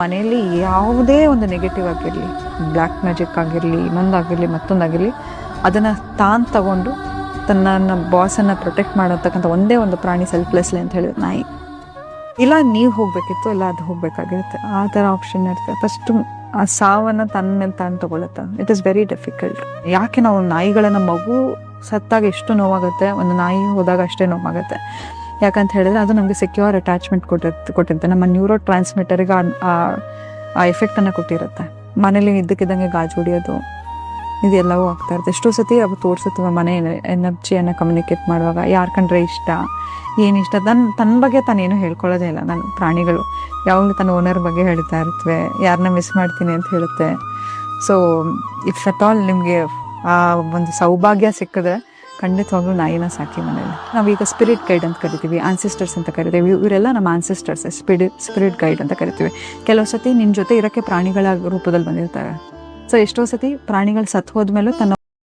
ಮನೆಯಲ್ಲಿ ಯಾವುದೇ ಒಂದು ನೆಗೆಟಿವ್ ಆಗಿರಲಿ, ಬ್ಲ್ಯಾಕ್ ಮ್ಯಾಜಿಕ್ ಆಗಿರಲಿ, ಇನ್ನೊಂದಾಗಿರಲಿ ಮತ್ತೊಂದಾಗಿರಲಿ, ಅದನ್ನು ತಾನು ತಗೊಂಡು ತನ್ನ ಬಾಸನ್ನು ಪ್ರೊಟೆಕ್ಟ್ ಮಾಡತಕ್ಕಂಥ ಒಂದೇ ಒಂದು ಪ್ರಾಣಿ ಸೆಲ್ಫ್ಲೆಸ್ಲಿ ಅಂತ ಹೇಳಿದ್ರೆ ನಾಯಿ. ಇಲ್ಲ ನೀವು ಹೋಗಬೇಕಿತ್ತು, ಇಲ್ಲ ಅದು ಹೋಗಬೇಕಾಗಿರುತ್ತೆ, ಆ ಥರ ಆಪ್ಷನ್ ಇರುತ್ತೆ. ಫಸ್ಟು ಆ ಸಾವನ್ನು ತಾನು ತಗೊಳುತ್ತೆ. It is very difficult. ಯಾಕೆ ನಾವು ನಾಯಿಗಳನ್ನು, ಮಗು ಸತ್ತಾಗ ಎಷ್ಟು ನೋವಾಗುತ್ತೆ, ಒಂದು ನಾಯಿ ಹೋದಾಗ ಅಷ್ಟೇ ನೋವಾಗುತ್ತೆ. ಯಾಕಂತ ಹೇಳಿದ್ರೆ ಅದು ನಮಗೆ ಸೆಕ್ಯೂರ್ ಅಟ್ಯಾಚ್ಮೆಂಟ್ ಕೊಟ್ಟಿರುತ್ತೆ. ನಮ್ಮ ನ್ಯೂರೋ ಟ್ರಾನ್ಸ್ಮಿಟರ್ಗೆ ಆ ಎಫೆಕ್ಟನ್ನು ಕೊಟ್ಟಿರುತ್ತೆ. ಮನೇಲಿ ಇದ್ದಕ್ಕಿದ್ದಂಗೆ ಗಾಜು ಹೊಡಿಯೋದು ಇದೆಲ್ಲವೂ ಆಗ್ತಾ ಇರುತ್ತೆ. ಎಷ್ಟೋ ಸತಿ ಅವು ತೋರಿಸುತ್ತವೆ ಮನೆ ಎನರ್ಜಿಯನ್ನು ಕಮ್ಯುನಿಕೇಟ್ ಮಾಡುವಾಗ. ಯಾರು ಕಂಡ್ರೆ ಇಷ್ಟ, ಏನಿಷ್ಟ, ತನ್ನ ಬಗ್ಗೆ ತಾನೇನು ಹೇಳ್ಕೊಳ್ಳೋದೇ ಇಲ್ಲ. ನಾನು ಪ್ರಾಣಿಗಳು ಯಾವಾಗಲೂ ತನ್ನ ಓನರ್ ಬಗ್ಗೆ ಹೇಳ್ತಾ ಇರ್ತವೆ, ಯಾರನ್ನ ಮಿಸ್ ಮಾಡ್ತೀನಿ ಅಂತ ಹೇಳುತ್ತೆ. ಸೊ ಇಫ್ ಅಟ್ ಆಲ್ ನಿಮಗೆ ಆ ಒಂದು ಸೌಭಾಗ್ಯ ಸಿಕ್ಕಿದ್ರೆ ಖಂಡಿತವಾಗ್ಲೂ ನಾಯಿನ ಸಾಕಿ ಮನೇಲಿ. ನಾವೀಗ ಸ್ಪಿರಿಟ್ ಗೈಡ್ ಅಂತ ಕರಿತೀವಿ, ಆನ್ಸಿಸ್ಟರ್ಸ್ ಅಂತ ಕರಿತೀವಿ. ಇವರೆಲ್ಲ ನಮ್ಮ ಆನ್ಸಿಸ್ಟರ್ಸ್, ಸ್ಪಿರಿಟ್ ಗೈಡ್ ಅಂತ ಕರಿತೀವಿ. ಕೆಲವು ಸತಿ ನಿನ್ನ ಜೊತೆ ಇರೋಕ್ಕೆ ಪ್ರಾಣಿಗಳ ರೂಪದಲ್ಲಿ ಬಂದಿರ್ತಾರೆ. ಸೊ ಎಷ್ಟೋ ಸತಿ ಪ್ರಾಣಿಗಳು ಸತ್ತು ಹೋದ್ಮೇಲೂ ತನ್ನ